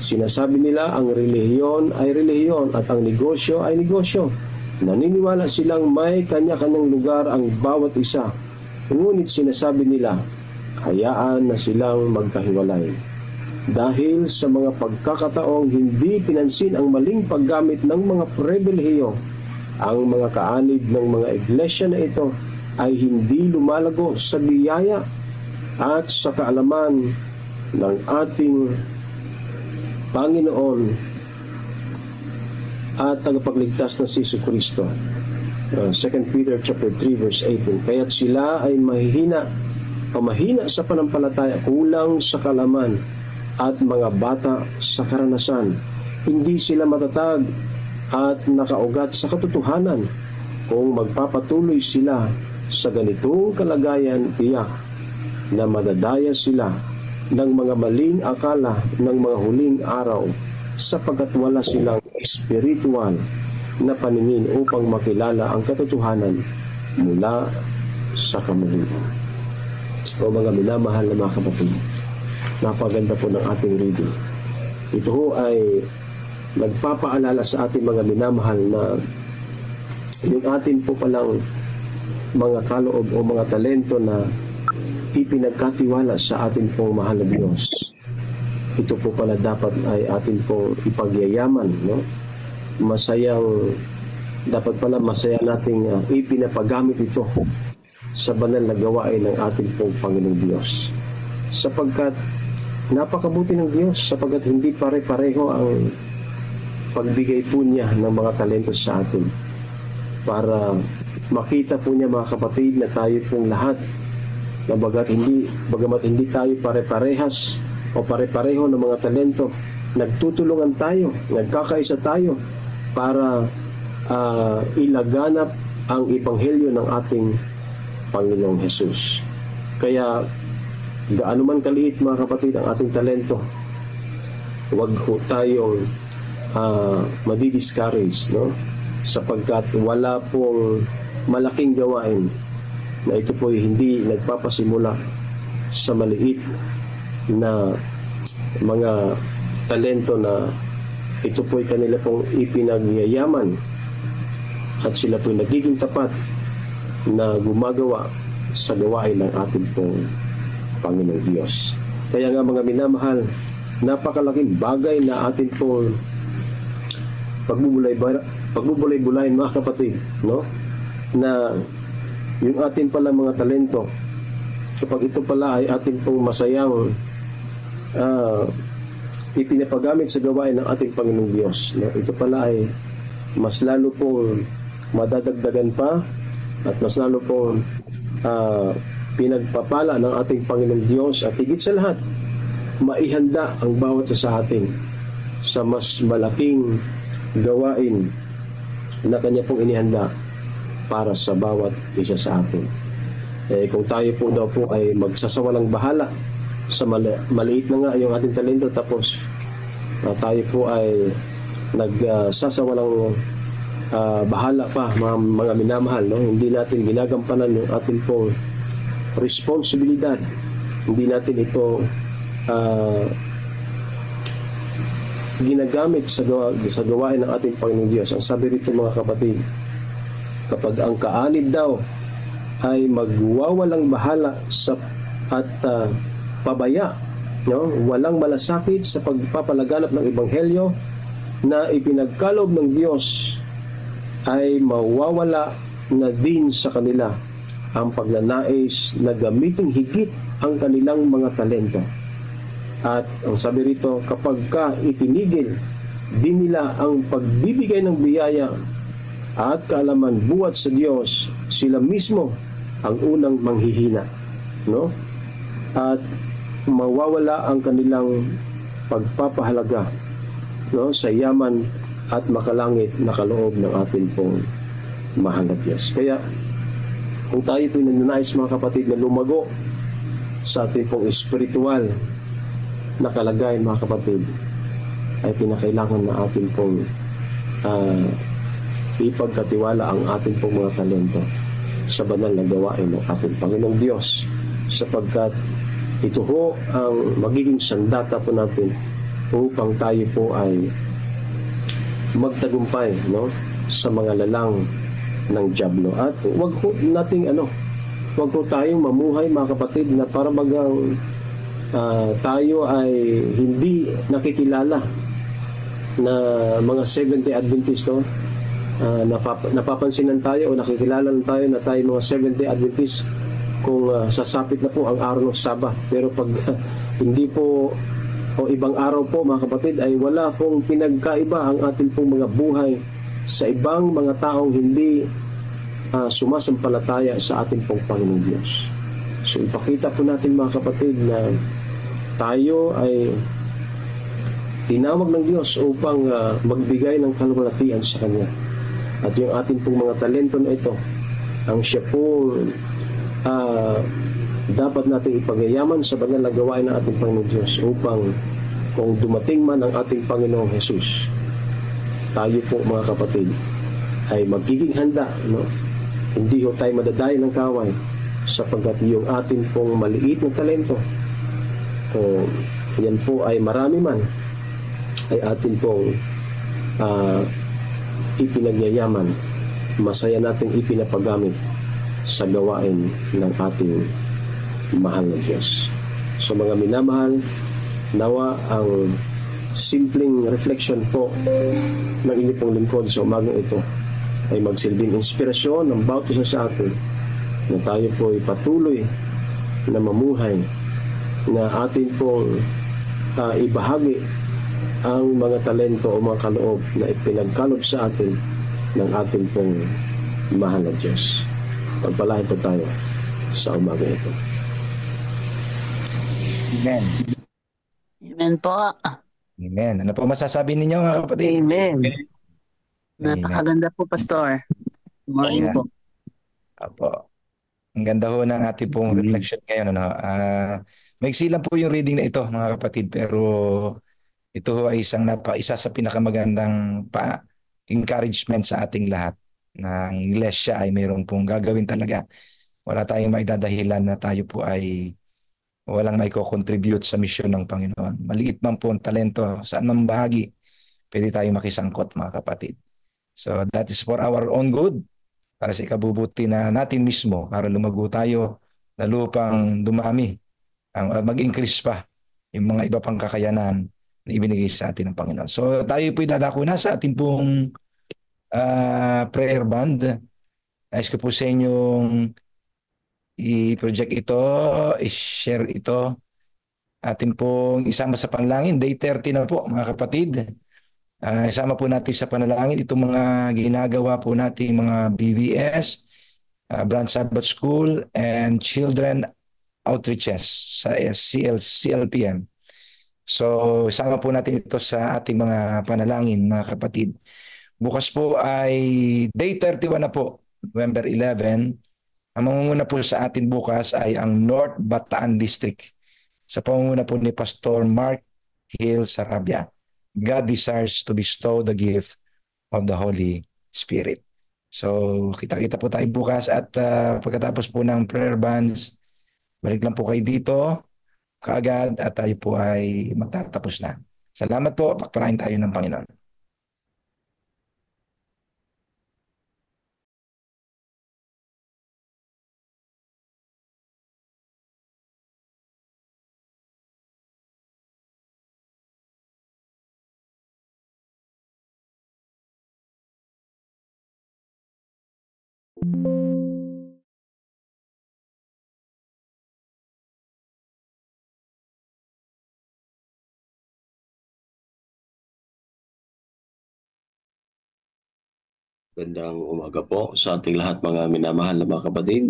Sinasabi nila ang relihiyon ay relihiyon at ang negosyo ay negosyo. Naniniwala silang may kanya-kanyang lugar ang bawat isa, ngunit sinasabi nila, hayaan na silang magkahiwalay. Dahil sa mga pagkakataong hindi pinansin ang maling paggamit ng mga pribilehiyo, ang mga kaanib ng mga iglesia na ito ay hindi lumalago sa biyaya at sa kaalaman ng ating Panginoon at tagapagligtas na si Jesucristo. 2 Peter chapter 3 verse 18. Kaya't sila ay mahina sa panampalataya, kulang sa kaalaman, at mga bata sa karanasan. Hindi sila matatag at nakaugat sa katotohanan. Kung magpapatuloy sila sa ganitong kalagayan, tiyak na madadaya sila ng mga maling akala ng mga huling araw, sapagkat wala silang espiritual na paningin upang makilala ang katotohanan mula sa kamulian. O mga minamahal na mga kapatid, napaganda po ng ating reading. Ito ho ay nagpapaalala sa ating mga minamahal na yung atin po palang mga kaloob o mga talento na ipinagkatiwala sa ating pong mahal na Diyos. Ito po pala dapat ay atin pong ipagyayaman, no? Dapat pala masaya nating ipinapagamit ito sa banal na gawain ng ating pong Panginoong Diyos. Sapagkat napakabuti ng Diyos, sapagkat hindi pare-pareho ang pagbigay po niya ng mga talento sa atin. Para makita po niya, mga kapatid, na tayo pong lahat, na bagamat hindi tayo pare-parehas o pare-pareho ng mga talento, nagtutulungan tayo, nagkakaisa tayo para ilaganap ang ebanghelyo ng ating Panginoong Hesus. Kaya gaano man kaliit, mga kapatid, ang ating talento, huwag ho tayong madi-discourage, no? Sapagkat wala pong malaking gawain na ito po hindi nagpapasimula sa maliit na mga talento na ito po'y kanila pong ipinagyayaman at sila po'y nagiging tapat na gumagawa sa gawain ng ating pong Panginoong Diyos. Kaya nga mga minamahal, napakalaking bagay na atin pong pagbubulay-bulayin mga kapatid, no? Na yung atin pala mga talento, kapag ito pala ay atin pong masayang ipinapagamit sa gawain ng ating Panginoong Diyos, no? Ito pala ay mas lalo pong madadagdagan pa at mas lalo pong pinagpapala ng ating Panginoong Diyos, at higit sa lahat maihanda ang bawat isa sa atin sa mas malaking gawain na Kanya pong inihanda para sa bawat isa sa atin. Kung tayo po daw po ay magsasawalang bahala sa maliit na nga yung ating talento, tapos tayo po ay nagsasawalang bahala pa, mga minamahal, no? Hindi natin ginagampanan yung ating pong responsibilidad, hindi natin ito ginagamit sa gawain ng ating Panginoong Diyos. Ang sabi rito mga kapatid, kapag ang kaanib daw ay magwawalang bahala at pabaya, no? Walang malasakit sa pagpapalaganap ng Ebanghelyo na ipinagkaloob ng Diyos, ay mawawala na din sa kanila ang pagnanais na gamiting higit ang kanilang mga talento. At ang sabi rito, kapag ka itinigil din nila ang pagbibigay ng biyaya at kaalaman buhat sa Diyos, sila mismo ang unang manghihina, no? At mawawala ang kanilang pagpapahalaga, no, sa yaman at makalangit na kaloob ng ating pong mahal na Diyos. Kaya kung tayo po nananais mga kapatid na lumago sa ating pong espiritual na kalagayan mga kapatid, ay pinakailangan na ating pong ipagkatiwala ang ating pong mga talento sa banal na gawain ng ating Panginoong Diyos, sapagkat ito ho ang magiging sandata po natin upang tayo po ay magtagumpay, no, sa mga lalang ng dyablo. At wag ho tayong mamuhay mga kapatid na para bagang tayo ay hindi nakikilala na mga Seventh-day Adventist, no? Napapansinan tayo o nakikilala lang tayo na tayo mga Seventh-day Adventist kung sasapit na po ang araw ng Sabat. Pero pag hindi po o ibang araw po mga kapatid, ay wala pong pinagkaiba ang ating pong mga buhay sa ibang mga taong hindi sumasampalataya sa ating pong Panginoong Diyos. So ipakita po natin mga kapatid na tayo ay tinawag ng Diyos upang magbigay ng kaluwalhatian sa Kanya. At yung ating pong mga talento na ito, ang siya po dapat nating ipagayaman sa banal na gawain ng ating Panginoong Diyos, upang kung dumating man ang ating Panginoong Jesus, tayo po mga kapatid ay magiging handa, no? Hindi ho tayo madadayo ng kaway, sapagkat yung ating pong maliit na talento, o yan po ay marami man, ay atin pong ipinagyayaman, masaya nating ipinapagamit sa gawain ng ating mahal na Diyos. So mga minamahal, nawa ang simpleng reflection po ng inyong pong lingkod sa umagang ito ay magsilbing inspirasyon ng bawat isa sa atin, na tayo po ay patuloy na mamuhay, na atin pong ibahagi ang mga talento o mga kaloob na ipinagkaloob sa atin ng ating pong mahal na Diyos. Pagpalain po tayo sa umaga ito. Amen. Amen po. Amen. Ano po masasabi ninyo mga kapatid? Amen. Amen. Napakaganda po, Pastor. Morning Ayan. po. Apo. Ang ganda ho ng ating pong reflection ngayon. Ano? Maiksi lang po yung reading na ito mga kapatid, pero ito ho ay isa sa pinakamagandang encouragement sa ating lahat, na ang iglesia ay mayroon pong gagawin talaga wala tayong maidadahilan na tayo po ay walang may contribute sa misyon ng Panginoon. Maliit man po ang talento, saan man bahagi, pwede tayong makisangkot, mga kapatid. So that is for our own good, para sa ikabubuti na natin mismo, para lumago tayo, lalo pang dumami, mag-increase pa yung mga iba pang kakayanan na ibinigay sa atin ng Panginoon. So tayo po'y dadako na sa ating pong prayer band. Nais ko po sa inyong i-project ito, i-share ito. Atin pong isama sa panalangin. Day 30 na po, mga kapatid. Isama po natin sa panalangin itong mga ginagawa po natin, mga BVS, Branch Sabbath School, and Children Outreaches sa CLPM. So, isama po natin ito sa ating mga panalangin, mga kapatid. Bukas po ay Day 31 na po, November 11. Ang mangunguna po sa atin bukas ay ang North Bataan District sa pangunguna po ni Pastor Mark Hill Sarabia. God desires to bestow the gift of the Holy Spirit. So, kita-kita po tayo bukas at pagkatapos po ng prayer bands, balik lang po kayo dito kaagad at tayo po ay magtatapos na. Salamat po, pagpalain tayo ng Panginoon. Gandang umaga po sa ating lahat, mga minamahal na mga kapatid.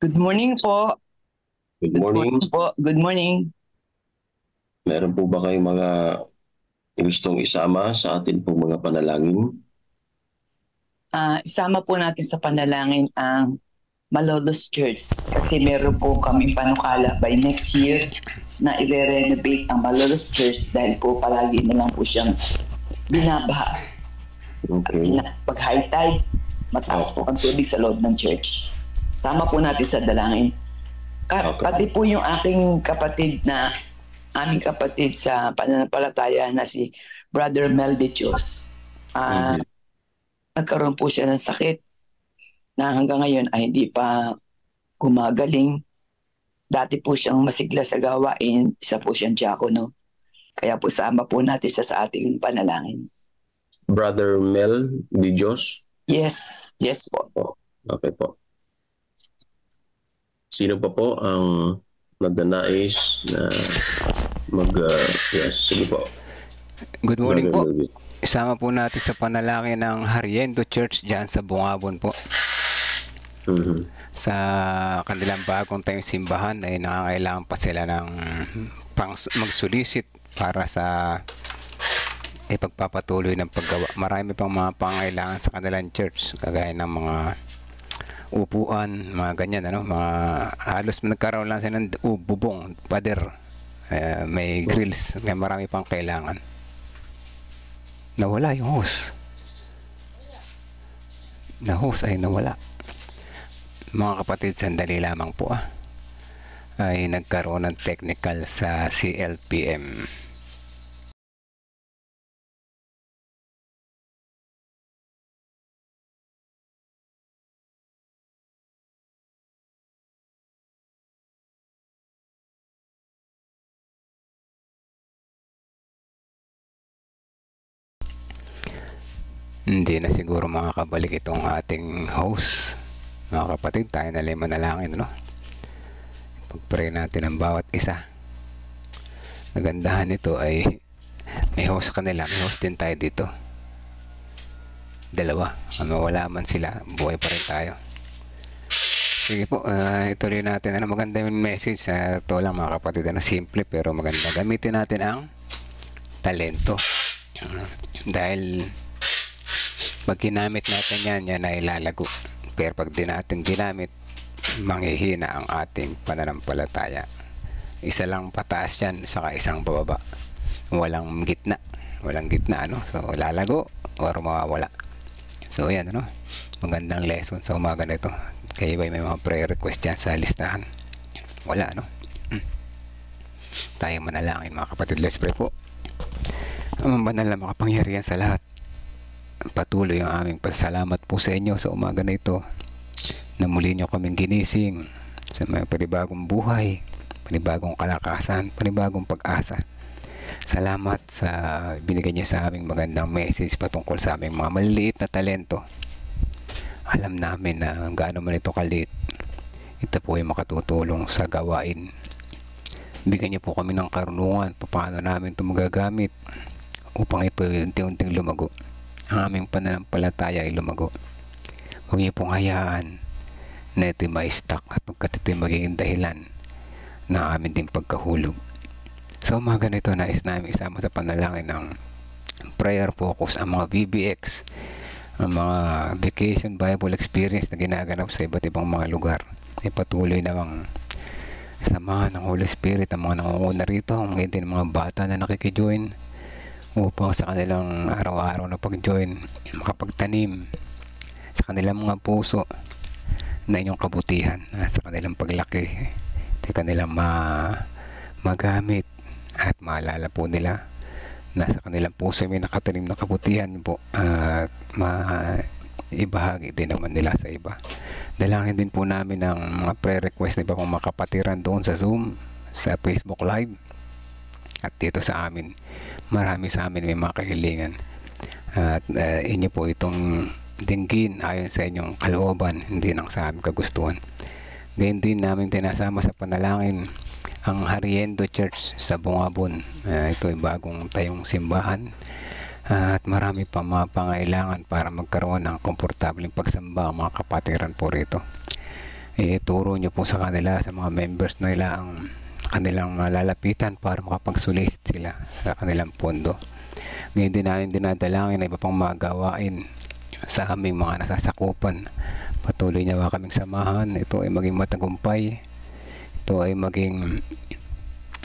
Good morning po. Good morning. Po. Good morning. Meron po ba kayong mga gustong isama sa atin pong mga panalangin? Isama po natin sa panalangin ang Malolos Church kasi meron po kaming panukala by next year na i-renovate ang Malolos Church dahil po palagi na lang po siyang binabaha. Okay. Pag high tide, mataas po ang tubig sa loob ng church. Sama po natin sa dalangin. Pati po yung aking kapatid aming kapatid sa pananampalataya na si Brother Mel de Dios. Nagkaroon po siya ng sakit na hanggang ngayon ay hindi pa gumagaling. Dati po siyang masigla sa gawain, isa po siyang diakono. Kaya po sama po natin sa ating panalangin. Brother Mel de Dios? Yes po. Okay po. Sino pa po ang nagdanais na yes, sige po. Good morning po. Isama po natin sa panalangin ng Hariendo Church dyan sa Bungabon po. Sa kanilang bagong tayong simbahan ay nangangailangan pa sila ng mag-solicit para sa ipagpapatuloy ng paggawa. Marami pang mga pangailangan sa kanilang church, kagaya ng mga upuan, mga ganyan, mga halos nagkaroon lang sila ng bubong, pader, may grills, kaya marami pang kailangan. Nawala yung hose. Hose ay nawala. Mga kapatid, sandali lamang po ay nagkaroon ng technical sa CLPM. Hindi na siguro makakabalik itong ating host. Mga kapatid, tayo na lang manalangin, Pag-pray natin ang bawat isa. Nagandahan nito ay may host kanila, may host din tayo dito. Dalawa. Mawala man sila, buhay pa rin tayo. Sige po, ituloy natin. Maganda yung message. Ito lang mga kapatid, simple pero maganda. Gamitin natin ang talento. Dahil pag ginamit natin yan ay lalago. Pero pag di natin ginamit, manghihina ang ating pananampalataya. Isa lang pataas yan, saka isang bababa. Walang gitna. So lalago or mawawala. So ayan, ano, magandang lesson sa umaga nito. Kayo ba may mga prayer request dyan sa listahan? Wala, no? Tayo manalangin mga kapatid. Let's pray po. Ang banal na makapangyarihan sa lahat, patuloy ang aming pasalamat po sa inyo sa umaga na ito, na muli nyo kaming ginising sa mga panibagong buhay, panibagong kalakasan, panibagong pag-asa. Salamat sa binigay niyo sa aming magandang message patungkol sa aming mga maliliit na talento. Alam namin na gaano man ito kalit, ito po ay makatutulong sa gawain. Bigyan niyo po kami ng karunungan paano namin ito magagamit upang ito unti-unting lumago. Ang aming pananampalataya ay lumago. Huwag niyo pong hayaan na ito'y ma-stuck at pagkat ito'y magiging dahilan na amin din pagkahulog. Sa umaga nito, nais namin isama sa panalangin ng prayer focus ang mga VBX, ang mga vacation Bible experience na ginaganap sa iba't ibang mga lugar. Ay patuloy namang samahan ng Holy Spirit ang mga nangunguna rito, ang din mga bata na nakikijoin upang sa kanilang araw-araw na pag-join makapagtanim sa kanilang mga puso na inyong kabutihan at sa kanilang paglaki, ito kanilang magamit at maalala po nila na sa kanilang puso may nakatanim na kabutihan po at maibahagi din naman nila sa iba. Dalangin din po namin ang mga prayer request na iba kong makapatiran doon sa Zoom, sa Facebook Live at dito sa amin. Marami sa amin may mga kahilingan at inyo po itong dinggin ayon sa inyong kalooban, hindi nang sa aming kagustuhan. Ganyan din namin tinasama sa panalangin ang Hariendo Church sa Bungabon. Ito ay bagong tayong simbahan at marami pa mga pangailangan para magkaroon ng komportableng pagsamba ang mga kapatiran po rito. Ituro nyo po sa kanila, sa mga members nila, ang kanilang lalapitan para makapagsulisit sila sa kanilang pondo. Ngayon din namin dinadalangin na iba pang mga gawain sa aming mga nasasakupan. Patuloy niya kaming samahan. Ito ay maging matagumpay. Ito ay maging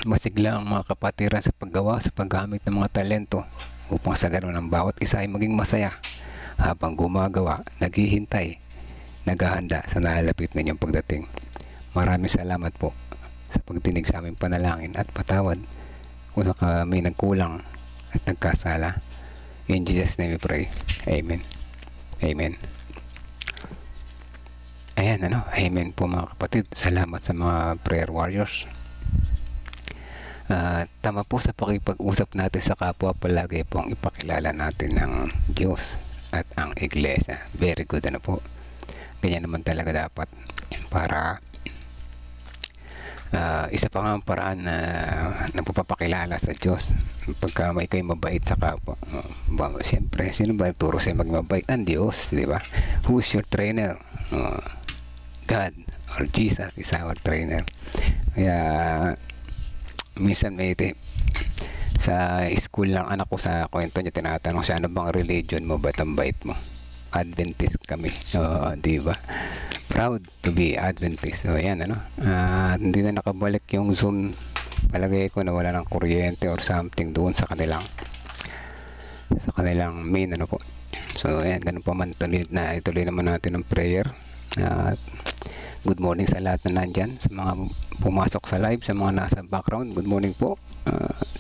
masigla ang mga kapatiran sa paggawa, sa paggamit ng mga talento upang sa ganoon ang bawat isa ay maging masaya habang gumagawa, naghihintay, naghahanda sa nalalapit ninyong pagdating. Maraming salamat po sa pagdinig sa aming panalangin at patawad kung saka may nagkulang at nagkasala. In Jesus' name we pray. Amen. Amen. Ayan, ano, amen po mga kapatid. Salamat sa mga prayer warriors. Tama po sa pakipag-usap natin sa kapwa, palagi pong ipakilala natin ng Diyos at ang Iglesia. Very good, ano po. Ganyan naman talaga dapat para isa pa nga ang paraan na nagpapakilala sa Diyos. Pagka may kayo mabait sa kapwa, siyempre, sino ba turo sa'yo magmabait? Ang Diyos, di ba? Who's your trainer? God or Jesus is our trainer. Kaya minsan may sa school ng anak ko, sa kwento niya tinatanong siya, ano bang religion mo, ba't ang bait mo? Adventist kami. Di ba? Proud to be Adventist. So ayan, ano, hindi na nakabalik yung Zoom. Palagay ko na wala ng kuryente or something doon sa kanilang main, ano po. So ayan, ganun pa man, ituloy naman natin ang prayer. Good morning sa lahat na nandyan, sa mga pumasok sa live, sa mga nasa background. Good morning po,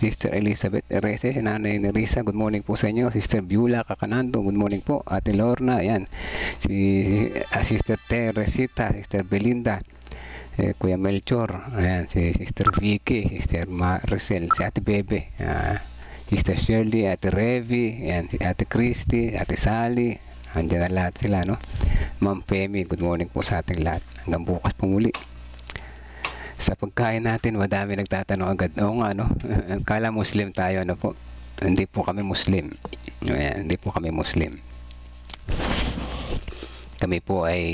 Sister Elizabeth Rese, si Nanay Nerissa, good morning po sa inyo. Sister Beulah Kakanando, good morning po. Ate Lorna, ayan, si Sister Teresita, Sister Belinda, Kuya Melchor, ayan, si Sister Vicky, Sister Maricel, si Ate Bebe, Sister Shirley, Ate Revi, ayan, si Ate Christy, Ate Sally, andyan na lahat sila, no? Ma'am Femi, good morning po sa ating lahat. Hanggang bukas po muli. Sa pagkain natin, madami nagtatanong agad. Oo nga, no? Kala Muslim tayo, ano po? Hindi po kami Muslim. Ayan, hindi po kami Muslim. Kami po ay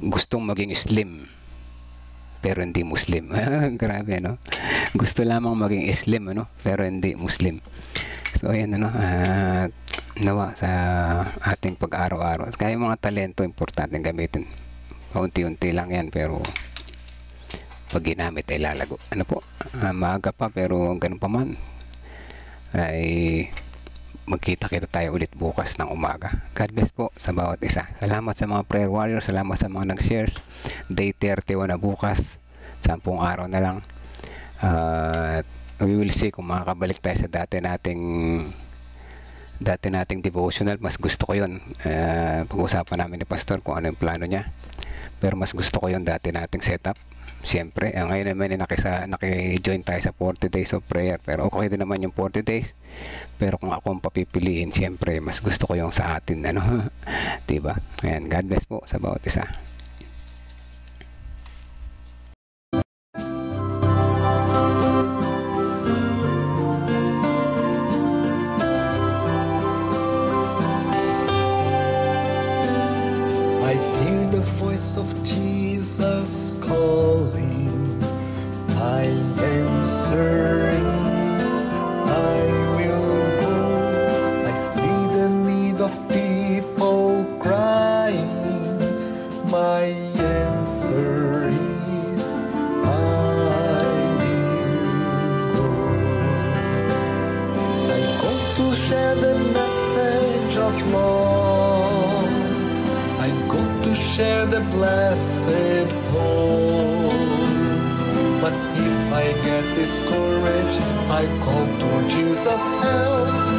gustong maging Islam, pero hindi Muslim. Grabe, no? Gusto lamang maging Islam, ano? Pero hindi Muslim. So, ayan, ano? Nawa sa ating pag-araw-araw. Kaya yung mga talento, importante gamitin. Paunti-unti lang yan, pero pag ginamit ay lalago. Ano po? Maaga pa, pero ganun pa man. Ay magkita-kita tayo ulit bukas ng umaga. God bless po sa bawat isa. Salamat sa mga prayer warriors, salamat sa mga nag-share. Day 31 na bukas, 10 araw na lang. We will see kung makakabalik tayo sa dati nating devotional. Mas gusto ko yun. Pag-usapan namin ni Pastor kung ano yung plano niya. Pero mas gusto ko yung dati nating setup. Siyempre, ngayon naman naki-join tayo sa 40 days of prayer. Pero okay din naman yung 40 days. Pero kung ako ang papipiliin, siyempre, mas gusto ko yung sa atin. Diba? Ayan, God bless po sa bawat isa. I hear the voice of Jesus calling. My answer is, I will go. I see the need of people crying. My answer is, I will go. I go to share the message of love. I go to share the blessed hope. But if I get discouraged, I call to Jesus' help.